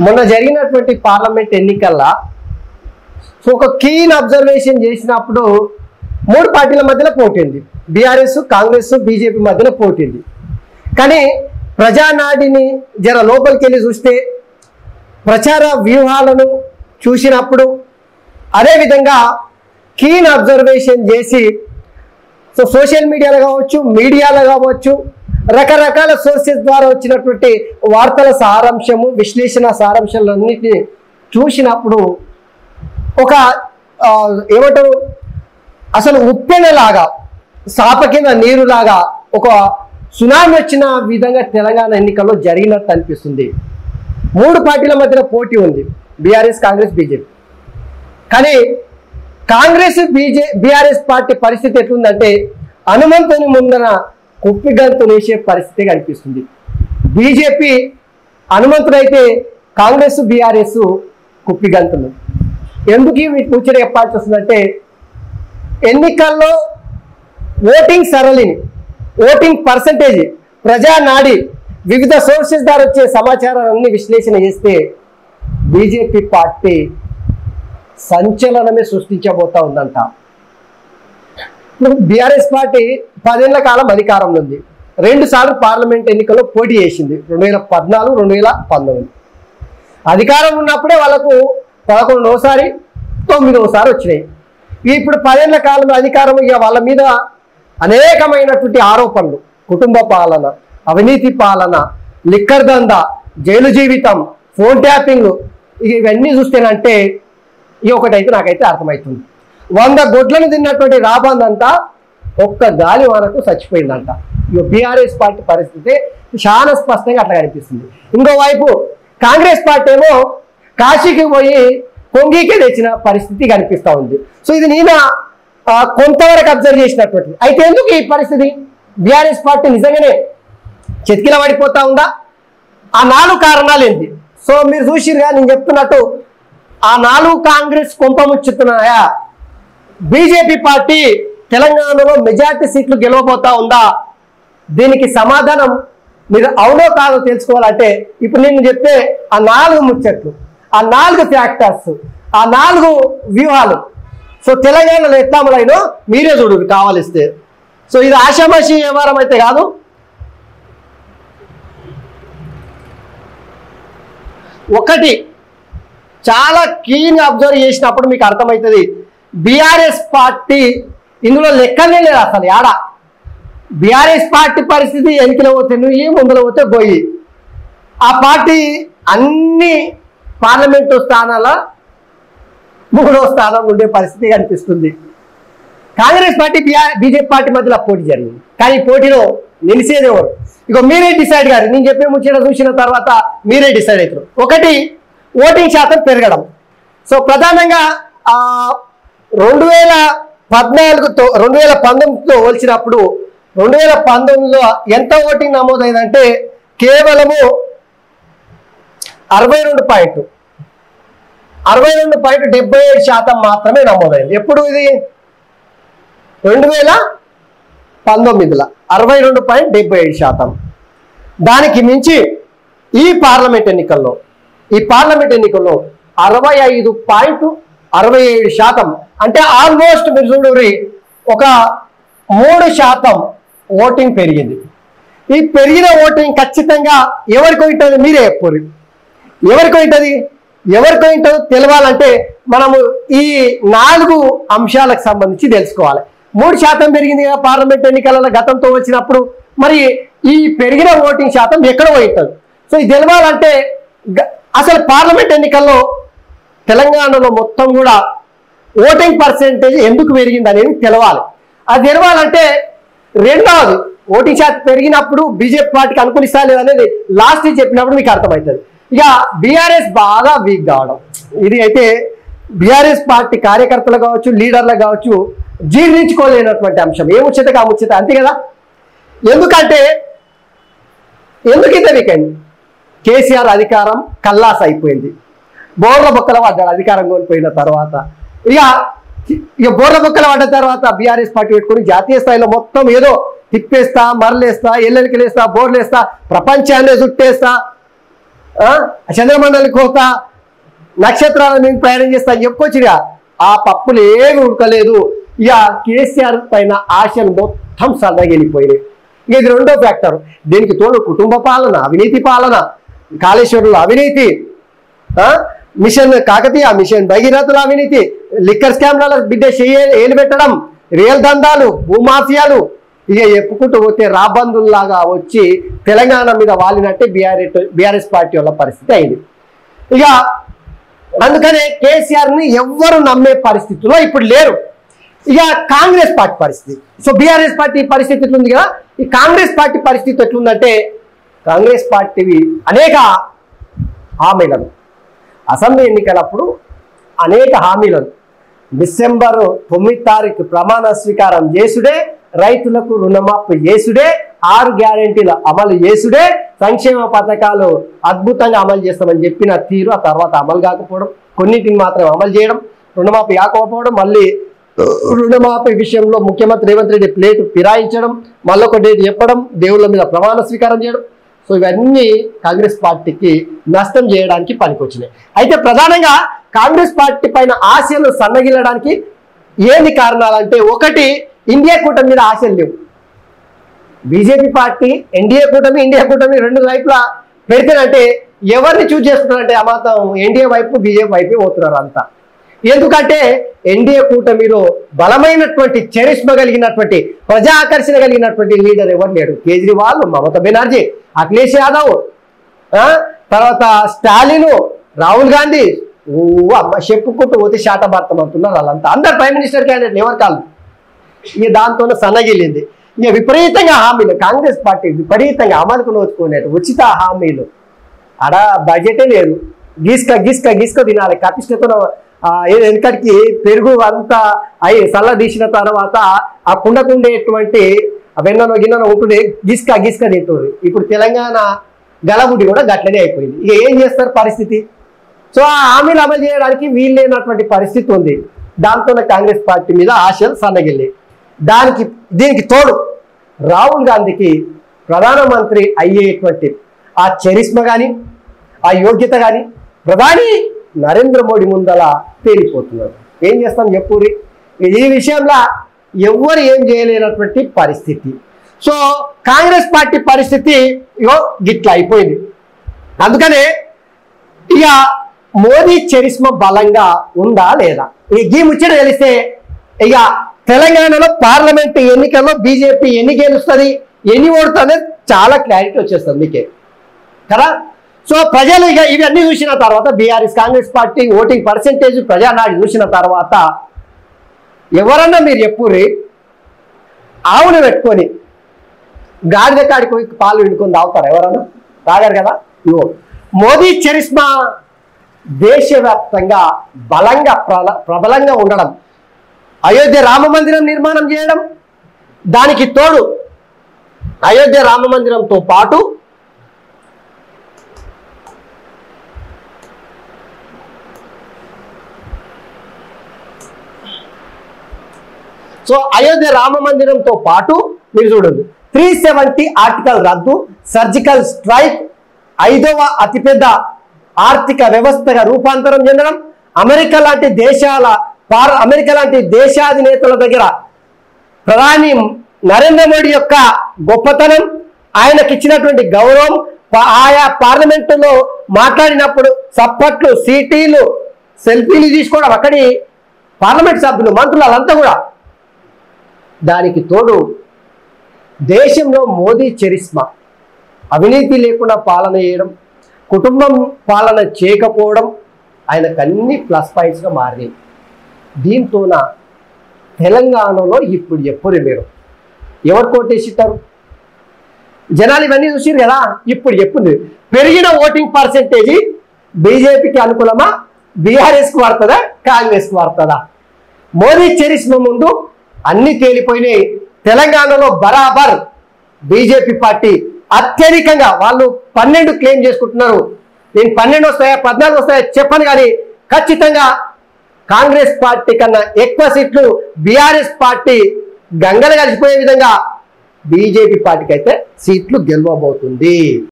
మొన్న జరిగినటువంటి పార్లమెంట్ ఎన్నికల్లో ఒక కీన్ అబ్జర్వేషన్ చేసినప్పుడు 3 పార్టీల మధ్యలో పోటీ ఉంది. బీఆర్ఎస్, కాంగ్రెస్, బీజేపీ మధ్యలో పోటీ ఉంది. కానీ ప్రజానాడిని జర లోపలికి వెళ్ళి చూస్తే ప్రచార వ్యూహాలను చూసినప్పుడు అదేవిధంగా కీన్ అబ్జర్వేషన్ చేసి సోషల్ మీడియాలో కావచ్చు, మీడియాలో కావచ్చు, రకరకాల సోర్సెస్ ద్వారా వచ్చినటువంటి వార్తల సారాంశము, విశ్లేషణ సారాంశాలన్నిటిని చూసినప్పుడు ఒక ఏమంటారు అసలు ఉప్పెనలాగా, సాప కింద నీరులాగా ఒక సునామీ వచ్చిన విధంగా తెలంగాణ ఎన్నికల్లో జరిగినట్టు అనిపిస్తుంది. 3 పార్టీల మధ్యన పోటీ ఉంది, బీఆర్ఎస్, కాంగ్రెస్, బీజేపీ. కానీ కాంగ్రెస్ బీఆర్ఎస్ పార్టీ పరిస్థితి ఎట్లుందంటే హనుమంతుని ముందర కుప్పిగంతులు వేసే పరిస్థితి కనిపిస్తుంది. బీజేపీ హనుమంతుడైతే కాంగ్రెస్ బీఆర్ఎస్ కుప్పిగంతులు. ఎందుకు వీటి ముచ్చట చెప్పాల్సి వస్తుందంటే ఎన్నికల్లో ఓటింగ్ సరళిని, ఓటింగ్ పర్సంటేజ్, ప్రజానాడి, వివిధ సోర్సెస్ ద్వారా వచ్చే సమాచారాన్ని విశ్లేషణ చేస్తే బీజేపీ పార్టీ సంచలనమే సృష్టించబోతా ఉందంట. బీఆర్ఎస్ పార్టీ 10 ఏళ్ల కాలం అధికారంలో ఉంది. 2 సార్లు పార్లమెంట్ ఎన్నికల్లో పోటీ చేసింది, 2014, 2019. అధికారం ఉన్నప్పుడే వాళ్ళకు 11వసారి, 9వసారి వచ్చినాయి. ఇప్పుడు 10 ఏళ్ల కాలం అధికారం, ఇక వాళ్ళ మీద అనేకమైనటువంటి ఆరోపణలు, కుటుంబ పాలన, అవినీతి పాలన, లిక్కర్ దందా, జైలు జీవితం, ఫోన్ ట్యాపింగ్, ఇవన్నీ చూస్తేనంటే ఒకటైతే నాకైతే అర్థమవుతుంది. 100 గొడ్లను తిన్నటువంటి రాబందంతా ఒక్క గాలి వానకు చచ్చిపోయిందంట. బీఆర్ఎస్ పార్టీ పరిస్థితి చాలా స్పష్టంగా అట్లా కనిపిస్తుంది. ఇంకోవైపు కాంగ్రెస్ పార్టీ ఏమో కాశీకి పోయి కొంగికి తెచ్చిన పరిస్థితి కనిపిస్తూ ఉంది. సో ఇది నేను కొంతవరకు అబ్జర్వ్ చేసినటువంటి. అయితే ఎందుకు ఈ పరిస్థితి? బీఆర్ఎస్ పార్టీ నిజంగానే చెతికిల పడిపోతా ఉందా? ఆ 4 కారణాలు ఏంటి? సో మీరు చూసిరుగా, నేను చెప్తున్నట్టు ఆ 4 కాంగ్రెస్ కొంపముచ్చుతున్నాయా? బీజేపీ పార్టీ తెలంగాణలో మెజార్టీ సీట్లు గెలవబోతా ఉందా? దీనికి సమాధానం మీరు అవునో కాదో తెలుసుకోవాలంటే ఇప్పుడు నేను చెప్పే ఆ 4 ముచ్చట్లు, ఆ 4 ఫ్యాక్టర్స్, ఆ 4 వ్యూహాలు, సో తెలంగాణలో ఎట్లామలైనో మీరే చూడరు కావాలిస్తే. సో ఇది ఆషామాషి వ్యవహారం అయితే కాదు. ఒకటి చాలా కీన్గా అబ్జర్వ్ చేసినప్పుడు మీకు అర్థమవుతుంది, బీఆర్ఎస్ పార్టీ ఇందులో లెక్కనే లేదు అసలు. ఆడ బీఆర్ఎస్ పార్టీ పరిస్థితి ఎన్నికలు పోతే నువ్వు, ముందులో పోతే గొయ్యి. ఆ పార్టీ అన్ని పార్లమెంటు స్థానాల 3వ స్థానం ఉండే పరిస్థితి కనిపిస్తుంది. కాంగ్రెస్ పార్టీ బీజేపీ పార్టీ మధ్యలో పోటీ జరిగింది. కానీ పోటీలో నిలిచేది ఎవరు? ఇక మీరే డిసైడ్ కాదు. నేను చెప్పే ముచ్చట చూసిన తర్వాత మీరే డిసైడ్ అవుతారు. ఒకటి, ఓటింగ్ శాతం పెరగడం. సో ప్రధానంగా 2014తో 2019తో పోల్చినప్పుడు 2019లో ఎంత ఓటింగ్ నమోదైందంటే కేవలము 62.77% మాత్రమే నమోదైంది. ఎప్పుడు ఇది? 2019లో 62.77%. దానికి మించి ఈ పార్లమెంట్ ఎన్నికల్లో 65.67%, అంటే ఆల్మోస్ట్ మీరు చూడండి ఒక 3% ఓటింగ్ పెరిగింది. ఈ పెరిగిన ఓటింగ్ ఖచ్చితంగా ఎవరికి ఉంటుంది? మీరే చెప్పరు. ఎవరికి ఉంటుందో తెలవాలంటే మనము ఈ 4 అంశాలకు సంబంధించి తెలుసుకోవాలి. 3% పెరిగింది కదా పార్లమెంట్ ఎన్నికలలో గతంతో వచ్చినప్పుడు. మరి ఈ పెరిగిన ఓటింగ్ శాతం ఎక్కడ ఉంటుంది? సో ఇది తెలవాలంటే అసలు పార్లమెంట్ ఎన్నికల్లో తెలంగాణలో మొత్తం కూడా ఓటింగ్ పర్సెంటేజ్ ఎందుకు పెరిగింది అనేది తెలవాలి. అది తెలవాలంటే రెండవది, ఓటింగ్ శాతం పెరిగినప్పుడు బీజేపీ పార్టీకి అనుకూలిస్తా లేదనేది లాస్ట్ చెప్పినప్పుడు మీకు అర్థమవుతుంది. ఇక బీఆర్ఎస్ బాగా వీక్ కావడం, ఇది అయితే బీఆర్ఎస్ పార్టీ కార్యకర్తలు కావచ్చు, లీడర్లు కావచ్చు జీర్ణించుకోలేనటువంటి అంశం. ఏ ముచ్చటగా ఆ ముచ్చట, అంతే కదా. ఎందుకు ఇంత వీకెండ్? కేసీఆర్ అధికారం కల్లాస్ అయిపోయింది, బోర్ల బొక్కల పడ్డాడు అధికారం కోల్పోయిన తర్వాత. ఇక బోర్ల బొక్కల పడ్డ తర్వాత బీఆర్ఎస్ పార్టీ పెట్టుకుని జాతీయ స్థాయిలో మొత్తం ఏదో తిప్పేస్తా, మరలేస్తా, ఎల్లెలికలేస్తా, బోర్లేస్తా, ప్రపంచాన్ని చుట్టేస్తా, చంద్రమండలి కోత నక్షత్రాల మీద ప్రయాణం చేస్తా అని చెప్పుకోవచ్చుగా. ఆ పప్పులు ఏమి ఉడకలేదు. ఇక కేసీఆర్ పైన ఆశలు మొత్తం సన్నగిలిపోయినాయి. ఇక ఇది రెండో ఫ్యాక్టర్. దీనికి తోడు కుటుంబ పాలన, అవినీతి పాలన, కాళేశ్వరుల అవినీతి, మిషన్ కాకతీయ, మిషన్ భగీరథుల అవినీతి, లిక్కర్ స్కామ్ల బిడ్డ ఏలు పెట్టడం, రియల్ దందాలు, భూమాఫియాలు, ఇక చెప్పుకుంటూ పోతే రాబందుల్లాగా వచ్చి తెలంగాణ మీద వాలినట్టే బీఆర్ఎస్ పార్టీ వాళ్ళ పరిస్థితి అయింది. ఇక అందుకనే కేసీఆర్ని ఎవ్వరు నమ్మే పరిస్థితుల్లో ఇప్పుడు లేరు. ఇక కాంగ్రెస్ పార్టీ పరిస్థితి, సో బీఆర్ఎస్ పార్టీ పరిస్థితి ఎట్లుంది కదా, ఈ కాంగ్రెస్ పార్టీ పరిస్థితి ఎట్లుందంటే, కాంగ్రెస్ పార్టీవి అనేక హామీలను అసెంబ్లీ ఎన్నికలప్పుడు అనేక హామీలను డిసెంబర్ 9 తారీఖు ప్రమాణ స్వీకారం చేసుడే, రైతులకు రుణమాఫీ చేసుడే, 6 గ్యారెంటీల అమలు చేసుడే, సంక్షేమ పథకాలు అద్భుతంగా అమలు చేస్తామని చెప్పిన తీరు ఆ తర్వాత అమలు కాకపోవడం, కొన్నింటిని మాత్రం అమలు చేయడం, రుణమాఫీ కాకపోవడం, మళ్ళీ రుణమాఫీ విషయంలో ముఖ్యమంత్రి రేవంత్ రెడ్డి ప్లేటు ఫిరాయించడం, మళ్ళొక డేట్ చెప్పడం, దేవుళ్ళ మీద ప్రమాణ స్వీకారం చేయడం. సో ఇవన్నీ కాంగ్రెస్ పార్టీకి నష్టం చేయడానికి పనికొచ్చినాయి. అయితే ప్రధానంగా కాంగ్రెస్ పార్టీ పైన ఆశలు సన్నగిల్లడానికి ఏంది కారణాలంటే, ఒకటి ఇండియా కూటమి మీద ఆశలు లేవు. బీజేపీ పార్టీ ఎన్డీఏ కూటమి, ఇండియా కూటమి రెండు వైపులా పెడితేనంటే ఎవరిని చూస్ చేసుకున్నారంటే ఆ మాత్రం ఎన్డీఏ వైపు బీజేపీ వైపే పోతున్నారు అంతా. ఎందుకంటే ఎన్డీఏ కూటమిలో బలమైనటువంటి చరిష్మ కలిగినటువంటి ప్రజా ఆకర్షణ కలిగినటువంటి లీడర్ ఎవరు లేడు. కేజ్రీవాల్, మమతా బెనర్జీ, అఖిలేష్ యాదవ్, తర్వాత స్టాలిన్, రాహుల్ గాంధీ, అమ్మ చెప్పుకుంటూ పోతే శాటభారతం అంటున్నారు వాళ్ళంతా. అందరు ప్రైమ్ మినిస్టర్ క్యాండిడేట్ ఎవరు కాదు. ఇక దాంతోనే సన్నగిల్లింది. ఇక విపరీతంగా హామీలు కాంగ్రెస్ పార్టీ విపరీతంగా అమలుకు నోచుకునేట్టు ఉచిత హామీలు, ఆడ బడ్జెటే లేదు, గిస్క తినాలి కపిష్టతో. వెనకటికి పెరుగు అంతా అయి చల్ల తీసిన తర్వాత ఆ కుండకుండేటువంటి వెన్ననో గిన్నెనో ఉంటుండే గిస్క తింటుంది. ఇప్పుడు తెలంగాణ గలబుడి కూడా గట్లనే అయిపోయింది. ఇక ఏం చేస్తారు పరిస్థితి? సో ఆ హామీలు అమలు చేయడానికి వీల్లేనటువంటి పరిస్థితి ఉంది. దాంతోనే కాంగ్రెస్ పార్టీ మీద ఆశలు సన్నగిల్లి. దీనికి తోడు రాహుల్ గాంధీకి ప్రధానమంత్రి అయ్యేటువంటి ఆ చరిష్మ కానీ ఆ యోగ్యత కానీ ప్రధాని నరేంద్ర మోడీ ముందల తేలిపోతున్నారు. ఏం చేస్తాం చెప్పురి. ఈ విషయంలో ఎవ్వరు ఏం చేయలేనటువంటి పరిస్థితి. సో కాంగ్రెస్ పార్టీ పరిస్థితి ఇగో గిట్లా అయిపోయింది. అందుకనే ఇక మోదీ చరిష్మ బలంగా ఉందా లేదా ఈ ముచ్చట తెలిస్తే ఇక తెలంగాణలో పార్లమెంట్ ఎన్నికల్లో బీజేపీ ఎన్ని గెలుస్తుంది, ఎన్ని ఓడుతుంది చాలా క్లారిటీ వచ్చేస్తుంది మీకే కదా. సో ప్రజలు ఇక ఇవన్నీ చూసిన తర్వాత BRS Congress party voting percentage Prajanadu చూసిన తర్వాత ఎవరన్నా మీరు చెప్పుర్రి, ఆవును పెట్టుకొని గాడిద కాడికి పోయి పాలు వినుకొని తాగుతారు ఎవరన్నా? తాగారు కదా. ఇవో మోదీ చరిష్మా దేశవ్యాప్తంగా బలంగా ప్రబలంగా ఉండడం, అయోధ్య రామ మందిరం నిర్మాణం చేయడం, దానికి తోడు అయోధ్య రామ మందిరంతో పాటు అయోధ్య రామ మందిరంతో పాటు మీరు చూడండి 370 ఆర్టికల్ రద్దు, సర్జికల్ స్ట్రైక్, 5వ అతిపెద్ద ఆర్థిక వ్యవస్థగా రూపాంతరం చెందడం, అమెరికా లాంటి దేశాధినేతల దగ్గర ప్రధాని నరేంద్ర మోడీ యొక్క గొప్పతనం, ఆయనకి ఇచ్చినటువంటి గౌరవం, ఆయా పార్లమెంటులో మాట్లాడినప్పుడు సప్పట్లు, సీటీలు, సెల్ఫీలు తీసుకోవడం అక్కడి పార్లమెంట్ సభ్యులు, మంత్రులు వాళ్ళంతా కూడా. దానికి తోడు దేశంలో మోదీ చరిష్మా, అవినీతి లేకుండా పాలన చేయడం, కుటుంబం పాలన చేయకపోవడం ఆయనకు అన్ని ప్లస్ పాయింట్స్గా మారినాయి. దీంతోన తెలంగాణలో ఇప్పుడు ఎప్పుడు మీరు ఎవరు కోటేసిట్టారు? జనాలు ఇవన్నీ చూసారు కదా. ఇప్పుడు చెప్పింది పెరిగిన ఓటింగ్ పర్సెంటేజ్ బీజేపీకి అనుకూలమా, బీఆర్ఎస్కి పడుతుందా, కాంగ్రెస్కి పడుతుందా? మోదీ చరిష్మా ముందు అన్ని తేలిపోయినాయి. తెలంగాణలో బరాబర్ బీజేపీ పార్టీ అత్యధికంగా వాళ్ళు 12 క్లెయిమ్ చేసుకుంటున్నారు. నేను 12 వస్తాయా 14 వస్తాయా చెప్పను, కానీ ఖచ్చితంగా కాంగ్రెస్ పార్టీ కన్నా ఎక్కువ సీట్లు బీఆర్ఎస్ పార్టీ గంగలు కలిసిపోయే విధంగా బీజేపీ పార్టీకి అయితే సీట్లు గెలవబోతుంది.